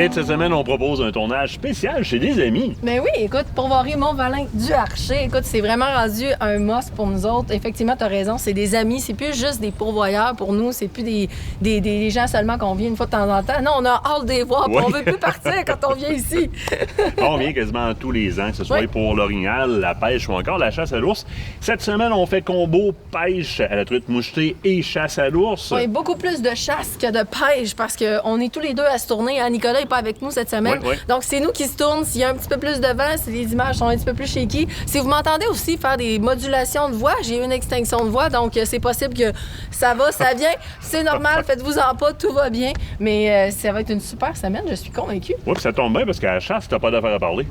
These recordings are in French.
Kate, cette semaine, on propose un tournage spécial chez des amis. Ben oui, écoute, Pourvoirie Mont-Valin du Archer, écoute, c'est vraiment rendu un must pour nous autres. Effectivement, tu as raison, c'est des amis, c'est plus juste des pourvoyeurs pour nous, c'est plus des gens seulement qu'on vient une fois de temps en temps. Non, on a hâte de les voir, puis on veut plus partir quand on vient ici. On vient quasiment tous les ans, que ce soit pour l'orignal, la pêche ou encore la chasse à l'ours. Cette semaine, on fait combo pêche à la truite mouchetée et chasse à l'ours. Oui, beaucoup plus de chasse que de pêche parce qu'on est tous les deux à se tourner. Nicolas n'est pas avec nous cette semaine. Oui. Donc, c'est nous qui se tournent. S'il y a un petit peu plus de vent, si les images sont un petit peu plus shaky. Si vous m'entendez aussi faire des modulations de voix, j'ai une extinction de voix, donc c'est possible que ça va, ça vient. C'est normal, faites-vous-en pas, tout va bien. Mais ça va être une super semaine, je suis convaincue. Oui, puis ça tombe bien parce qu'à la chasse, t'as pas d'affaire à parler.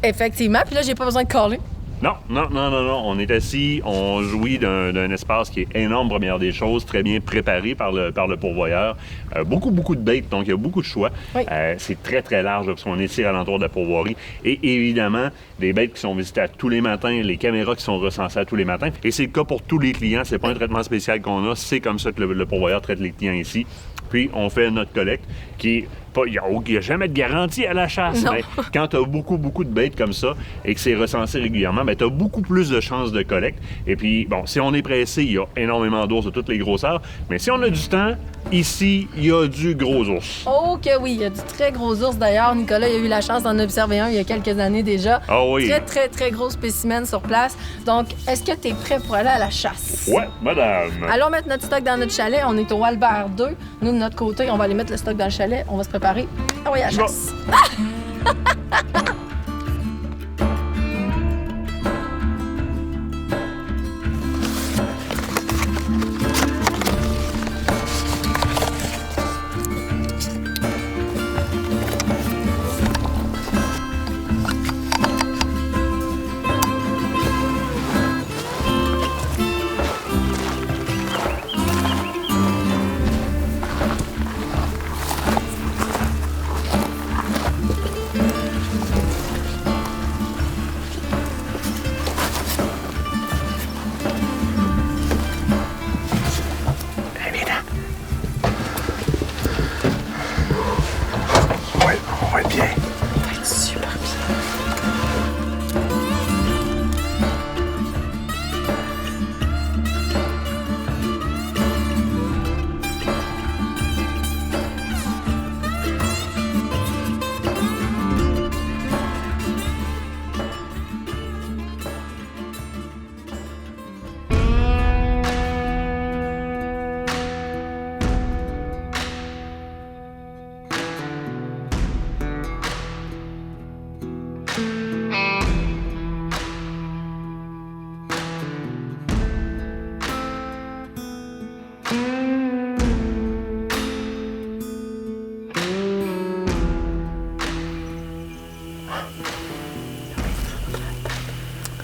Effectivement, puis là, j'ai pas besoin de caller. Non. On est assis, on jouit d'un espace qui est énorme, première des choses, très bien préparé par le pourvoyeur. Beaucoup de bêtes, donc il y a beaucoup de choix. Oui. C'est très, très large parce qu'on est ici à l'entour de la pourvoirie. Et évidemment, des bêtes qui sont visitées à tous les matins, les caméras qui sont recensées à tous les matins. Et c'est le cas pour tous les clients. C'est pas un traitement spécial qu'on a, c'est comme ça que le pourvoyeur traite les clients ici. Puis, on fait notre collecte qui est pas... Il n'y a jamais de garantie à la chasse. Non. Mais quand tu as beaucoup de bêtes comme ça et que c'est recensé régulièrement, tu as beaucoup plus de chances de collecte. Et puis, bon, si on est pressé, il y a énormément d'ours de toutes les grosseurs. Mais si on a du temps, ici, il y a du gros ours. Oh que oui, il y a du très gros ours d'ailleurs. Nicolas il a eu la chance d'en observer un il y a quelques années déjà. Ah oui. Très gros spécimen sur place. Donc, est-ce que tu es prêt pour aller à la chasse? Ouais, madame. Allons mettre notre stock dans notre chalet. On est au Albert 2. Nous, de notre côté, on va aller mettre le stock dans le chalet. On va se préparer. Ah oui, à la chasse.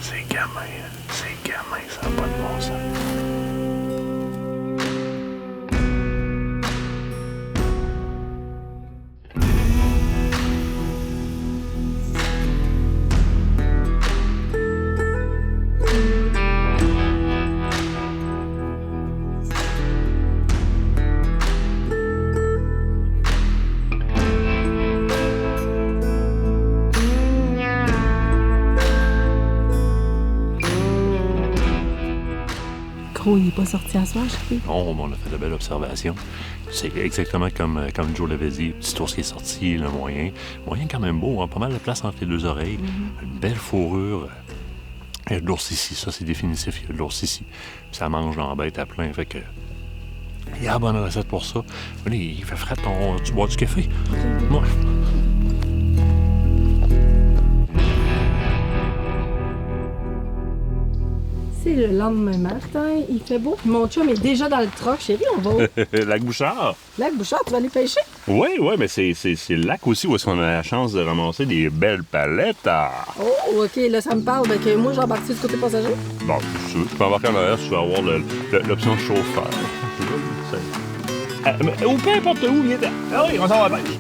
C'est gamin, ça n'a pas de bon sens. Il n'est pas sorti à soir, chérie. Non, on a fait de belles observations. C'est exactement comme Joe l'avait dit. Petit ours qui est sorti, le moyen. Moyen quand même beau, hein? Pas mal de place entre les deux oreilles. Une belle fourrure. Il y a de l'ours ici, ça c'est définitif. Il y a de l'ours ici. Puis ça mange dans la bête à plein. Fait que. Il y a la bonne recette pour ça. Allez, il fait frais, tu bois du café. Moi. C'est le lendemain matin, il fait beau. Mon chum est déjà dans le troc, chérie, on va où? Lac Bouchard. Lac Bouchard, tu vas aller pêcher? Oui, mais c'est le lac aussi où est-ce qu'on a la chance de ramasser des belles palettes. Oh, OK, là, ça me parle. Ben, que moi, j'embarque du côté passager. Bon, tu peux embarquer en arrière, tu vas avoir l'option chauffeur. Ou peu importe où, il est. Ah oui, on s'en va à la pêche.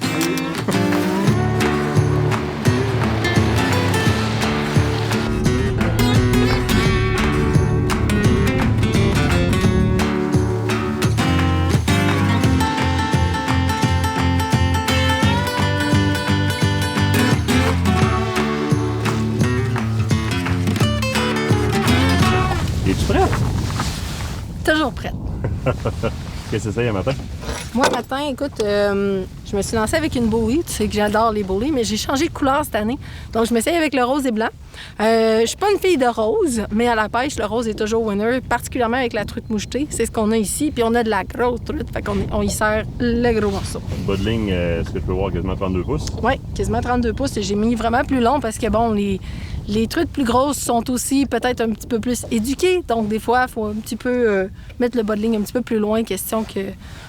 toujours prête. Qu'est-ce que c'est ça, matin? Moi, matin, écoute, je me suis lancée avec une bowlie. Tu sais que j'adore les bowlies, mais j'ai changé de couleur cette année. Donc, je m'essaye avec le rose et blanc. Je suis pas une fille de rose, mais à la pêche, le rose est toujours winner, particulièrement avec la truite mouchetée. C'est ce qu'on a ici. Puis on a de la grosse truite, fait qu'on y sert le gros morceau. Bodling, est-ce que je peux voir quasiment 32 pouces? Oui, quasiment 32 pouces. Et j'ai mis vraiment plus long parce que, bon, les truites plus grosses sont aussi peut-être un petit peu plus éduquées. Donc, des fois, il faut un petit peu mettre le bodling un petit peu plus loin, question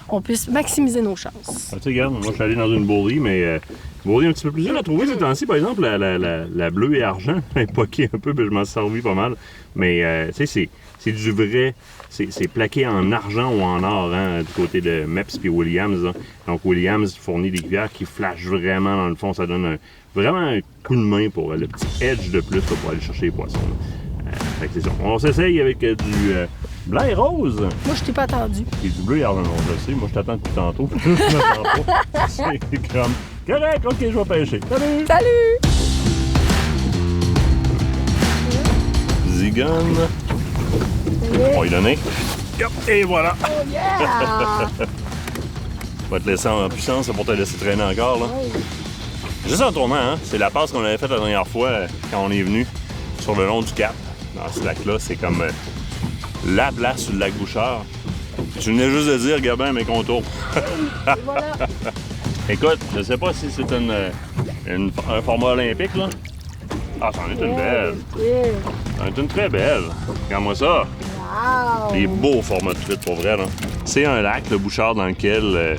qu'on puisse maximiser nos chances. Ah, tu sais, regarde, moi, je suis allé dans une bowlie, mais bowlie un petit peu plus dur à trouver ces temps-ci. Par exemple, la bleue et argent, elle est poquée un peu, puis je m'en suis servi pas mal. Mais, tu sais, c'est du vrai... C'est plaqué en argent ou en or, hein, du côté de Mepps et Williams. Hein. Donc, Williams fournit des cuillères qui flashent vraiment dans le fond. Ça donne vraiment un coup de main pour le petit edge de plus là, pour aller chercher les poissons. Fait que c'est ça. On s'essaye avec du blanc et rose. Moi, je t'ai pas attendu. Et du bleu et argent, je le sais. Moi, je t'attends depuis tantôt. Je me sens pas. C'est comme... Correct, OK, je vais pêcher. Salut! Salut! Zigon. On va y donner. Et voilà! Oh yeah! Je vais te laisser en puissance pour te laisser traîner encore. Là. Juste en tournant, hein? C'est la passe qu'on avait faite la dernière fois quand on est venu sur le long du Cap. Dans ce lac-là, c'est comme la place sur le lac Bouchard. Je venais juste de dire, Gabin, mes contours. Et voilà! Écoute, je sais pas si c'est un format olympique, là. Ah, c'en est une belle. C'en est une très belle. Regarde-moi ça. Wow! Des beaux formats de truites, pour vrai, là. C'est un lac, le Bouchard, dans lequel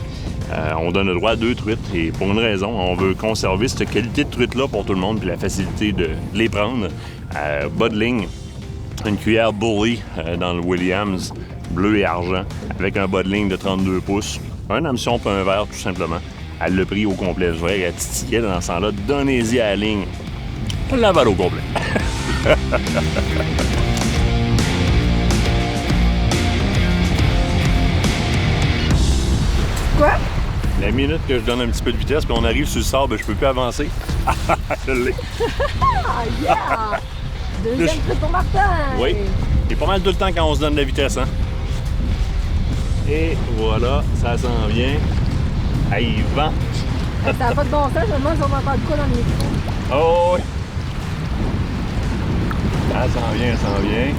on donne le droit à 2 truites. Et pour une raison, on veut conserver cette qualité de truite-là pour tout le monde, puis la facilité de les prendre. Bodling, une cuillère bully dans le Williams, bleu et argent, avec un bodling de 32 pouces. Un hameçon puis un verre, tout simplement. Elle l'a pris au complet. Je voyais qu'elle titillait dans ce temps-là. Donnez-y à la ligne. On l'avale au complet. Quoi? La minute que je donne un petit peu de vitesse, puis on arrive sur le sable, je peux plus avancer. Je l'ai. Ah, yeah! Deuxième truite pour Martin! Oui. C'est pas mal tout le temps quand on se donne de la vitesse, hein? Et voilà, ça s'en vient. Ah, il vent. Ça n'a pas de bon sens, je me demande si on va entendre quoi dans le micro. Oh oui! Ça s'en vient, ça s'en vient.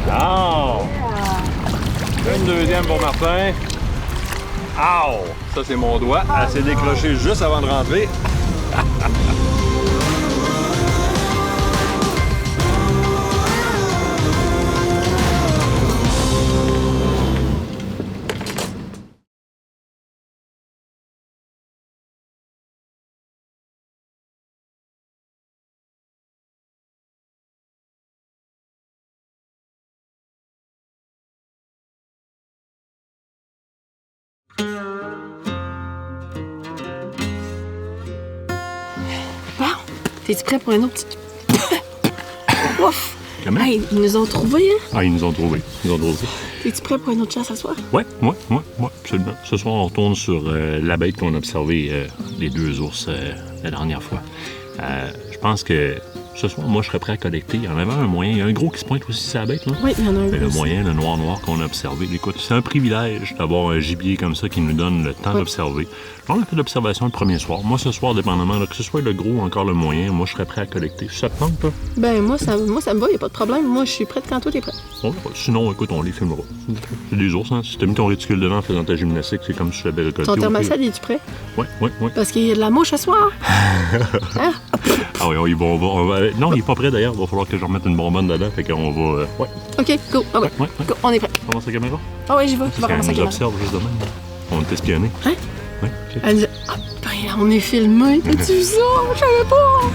Oh! Yeah. Une deuxième pour Martin. Ow! Ça, c'est mon doigt. Elle s'est décrochée juste avant de rentrer. Bon, t'es-tu prêt pour un autre petit... Ouf! Comment? Hey, ils nous ont trouvés, hein? Ah, ils nous ont trouvés. Ils nous ont trouvés. T'es-tu prêt pour une autre chasse à soir? Oui, absolument. Ce soir, on retourne sur la bête qu'on a observée, les 2 ours, la dernière fois. Je pense que ce soir, moi, je serais prêt à collecter. Il y en avait un moyen. Il y a un gros qui se pointe aussi sur la bête, là. Oui, il y en a un. Mais le aussi. moyen, le noir qu'on a observé, écoute, c'est un privilège d'avoir un gibier comme ça qui nous donne le temps d'observer. On a fait l'observation le premier soir. Moi, ce soir, dépendamment, là, que ce soit le gros ou encore le moyen, moi, je serais prêt à collecter. Ça te tente, toi? Ben, moi, ça me va, il n'y a pas de problème. Moi, je suis prête quand toi, t'es prêt. Bon, sinon, écoute, on les filmera. C'est des ours, hein? Si t'as mis ton réticule devant en faisant ta gymnastique, c'est comme si tu l'avais récolté. Ton thermostat, es-tu prêt? Oui. Parce qu'il y a de la mouche à soir. Hein? Ah oui, on va... Non, il est pas prêt d'ailleurs. Il va falloir que je remette une bonbonne dedans. Fait qu'on va... Ouais. OK, go. Ah ouais. Ouais. Go, on est prêt. On commence la caméra? Ah oui, j'y vais. Je vais Parce commencer qu'elle à nous observe juste demain. On est espionnés. Hein? Oui, OK. Elle dit, ah, ben, on est filmé. T'as-tu vu ça? Je savais pas.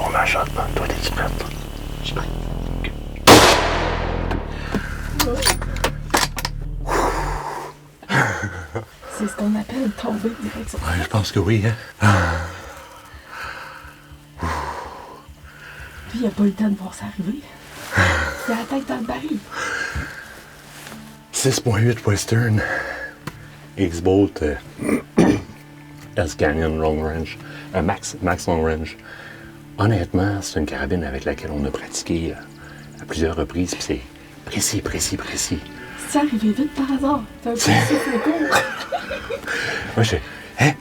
on met la shot. Toi, t'es-tu prête? Je suis prête. C'est ce qu'on appelle tomber direct sur Ouais, je pense que oui, hein? Puis il a pas eu le temps de voir ça arriver. C'est la tête dans le baril. 6.8 Western. X-Bolt S Canyon Long Range. Max Long Range. Honnêtement, c'est une carabine avec laquelle on a pratiqué à plusieurs reprises, puis c'est précis. C'est arrivé vite par hasard. C'est un peu c'est court. Moi,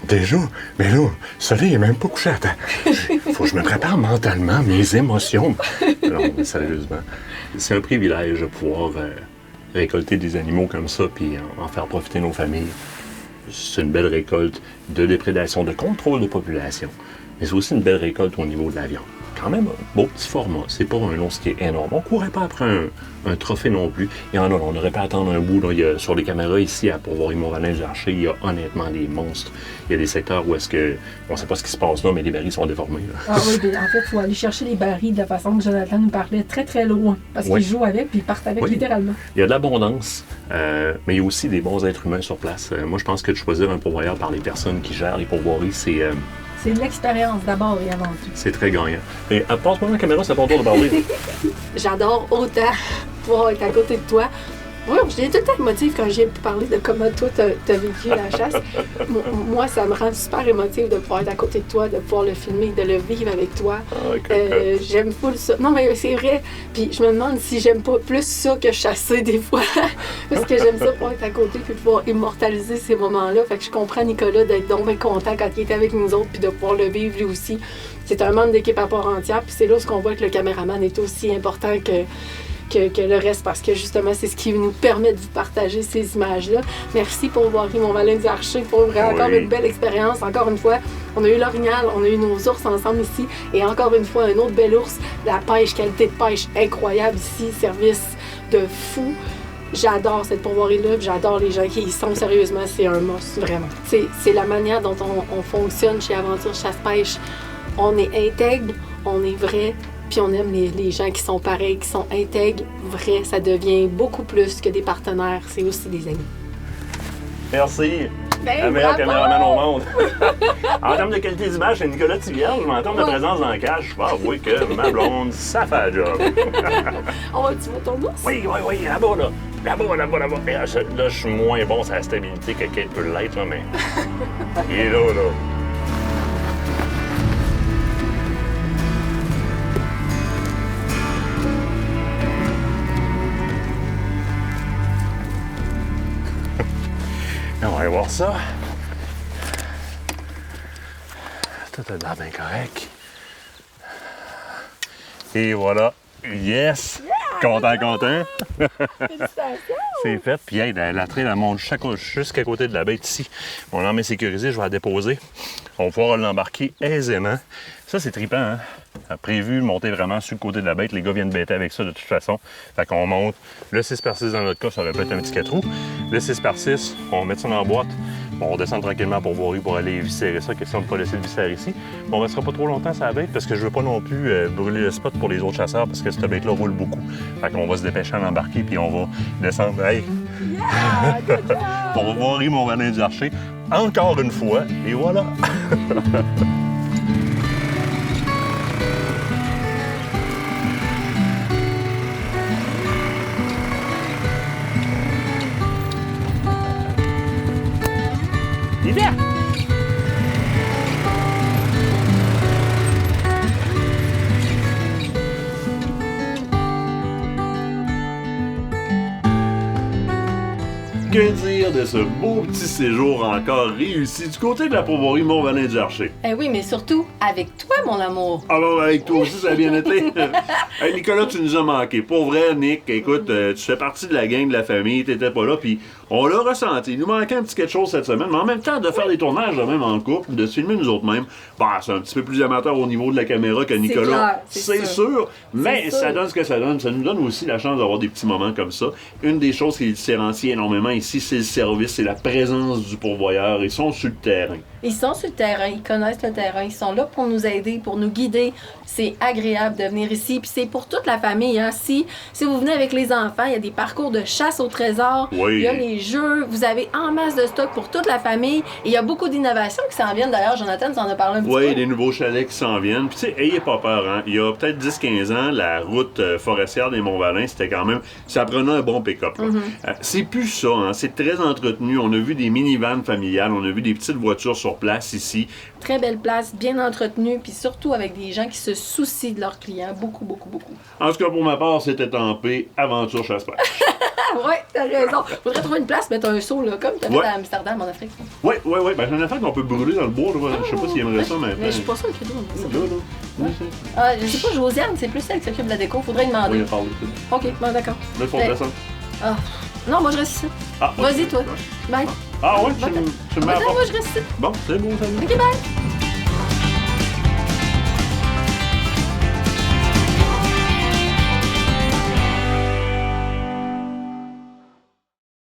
déjà, mais là, le soleil est même pas couché à temps. Faut que je me prépare mentalement, mes émotions. Non, mais sérieusement, c'est un privilège de pouvoir récolter des animaux comme ça puis en faire profiter nos familles. C'est une belle récolte de déprédation, de contrôle de population. Mais c'est aussi une belle récolte au niveau de la viande. Quand même un beau petit format. C'est pas un long qui est énorme. On courait pas après un trophée non plus. Il y en a, on n'aurait pas à attendre un bout. Là. Il y a, sur les caméras ici, à Pourvoirie-Mont-Valin-du-Archer, il y a honnêtement des monstres. Il y a des secteurs où est-ce que... On sait pas ce qui se passe là, mais les barils sont déformés. Là. Ah oui, bien, en fait, il faut aller chercher les barils de la façon que Jonathan nous parlait, très très loin. Parce qu'ils jouent avec puis ils partent avec littéralement. Il y a de l'abondance, mais il y a aussi des bons êtres humains sur place. Moi, je pense que de choisir un pourvoyeur par les personnes qui gèrent les pourvoiries, c'est de l'expérience d'abord et avant tout. C'est très gagnant. Et passe-moi la caméra, c'est à ton tour de parler. J'adore autant pouvoir être à côté de toi. Oui, je suis tout le temps émotive quand j'ai parlé de comment toi t'as vécu la chasse. Moi, ça me rend super émotive de pouvoir être à côté de toi, de pouvoir le filmer, de le vivre avec toi. J'aime pas ça. Non, mais c'est vrai. Puis je me demande si j'aime pas plus ça que chasser des fois. Parce que j'aime ça pouvoir être à côté puis pouvoir immortaliser ces moments-là. Fait que je comprends Nicolas d'être donc bien content quand il était avec nous autres puis de pouvoir le vivre lui aussi. C'est un membre d'équipe à part entière. Puis c'est là où on voit que le caméraman est aussi important que le reste, parce que justement, c'est ce qui nous permet de vous partager ces images-là. Merci pour Pourvoirie-Mont-Valin-du-Archer pour encore une belle expérience. Encore une fois, on a eu l'orignal, on a eu nos ours ensemble ici, et encore une fois, un autre bel ours. La pêche, qualité de pêche incroyable ici, service de fou. J'adore cette pourvoirie-là, j'adore les gens qui y sont. Sérieusement, c'est un must, vraiment. C'est la manière dont on fonctionne chez Aventure Chasse-Pêche. On est intègre, on est vrai, puis on aime les gens qui sont pareils, qui sont intègres, vrais. Ça devient beaucoup plus que des partenaires, c'est aussi des amis. Merci. La meilleure caméraman au monde. En termes de qualité d'image, c'est Nicolas Tivierge, mais en termes de présence dans le cache, je peux avouer que ma blonde, ça fait la job. On va-tu voir ton ours? Oui, là-bas, là. Là-bas. Et là, je suis moins bon sur la stabilité que Kate peut l'être, là, mais il est là. On va aller voir ça. Tout a l'air bien correct. Et voilà. Yes! Yeah! Content. Félicitations! C'est fait. Puis hey, la traîne, elle monte jusqu'à côté de la bête ici. Mon arme est sécurisée, je vais la déposer. On va pouvoir l'embarquer aisément. Ça, c'est trippant, hein? On a prévu de monter vraiment sur le côté de la bête. Les gars viennent bêter avec ça de toute façon. Fait qu'on monte le 6x6 dans notre cas, ça aurait peut-être un petit 4 roues. Le 6x6, on va mettre ça dans la boîte. Bon, on descend tranquillement pour voir pour aller viscérer ça. Question de ne pas laisser le viscère ici. Bon, on ne restera pas trop longtemps sur la bête parce que je veux pas non plus brûler le spot pour les autres chasseurs parce que cette bête-là roule beaucoup. Fait qu'on va se dépêcher à l'embarquer puis on va descendre. Hey! Yeah, pour voir Mont-Valin-du-Archer encore une fois. Et voilà! Viens! Que dire de ce beau petit séjour encore réussi du côté de la pourvoirie Mont-Valin-du-Archer? Eh oui, mais surtout avec toi, mon amour. Alors, avec toi aussi, ça a bien été. Hey, Nicolas, tu nous as manqué. Pour vrai, Nick, écoute, tu fais partie de la gang, de la famille, t'étais pas là, puis on l'a ressenti. Il nous manquait un petit quelque chose cette semaine, mais en même temps, de faire des tournages de même en couple, de se filmer nous autres mêmes, bah, c'est un petit peu plus amateur au niveau de la caméra que Nicolas. C'est sûr, mais ça donne ce que ça donne. Ça nous donne aussi la chance d'avoir des petits moments comme ça. Une des choses qui différencie énormément ici, c'est le service, c'est la présence du pourvoyeur. Ils sont sur le terrain. Ils sont sur le terrain, ils connaissent le terrain, ils sont là pour nous aider, pour nous guider. C'est agréable de venir ici, puis c'est pour toute la famille. Hein. Si vous venez avec les enfants, il y a des parcours de chasse au trésor, Oui. il y a les jeux, vous avez en masse de stock pour toute la famille. Et il y a beaucoup d'innovations qui s'en viennent. D'ailleurs, Jonathan nous en a parlé un petit peu. Oui, des nouveaux chalets qui s'en viennent. Puis tu sais, ayez pas peur. Hein. Il y a peut-être 10-15 ans, la route forestière des Monts-Valin, c'était quand même... Ça prenait un bon pick-up. C'est plus ça. Hein. C'est très entretenu. On a vu des minivans familiales, on a vu des petites voitures sur place ici. Très belle place, bien entretenue, puis surtout avec des gens qui se soucient de leurs clients. Beaucoup, beaucoup, beaucoup. En tout cas, pour ma part, c'était tempé aventure chasse-pêche. Oui, t'as raison. Faudrait trouver une place, mettre un seau, là, comme t'as fait à Amsterdam, en Afrique. Oui. Ben, j'ai une affaire qu'on peut brûler dans le bois. Je sais pas s'il aimerait ça maintenant. Mais je suis pas sûre que nous, on a ça. Là. Ah, je sais pas, Josiane, c'est plus elle qui s'occupe de la déco. Faudrait lui demander. Oui, il a parlé. OK, bon, d'accord. Là, il faut descendre. Ah. Non, moi, je reste ici. Ah, Vas-y, toi. Bye. Ah ouais, tu me mets à Moi, part. je reste ici. Bon, c'est beau, ça. OK, bye.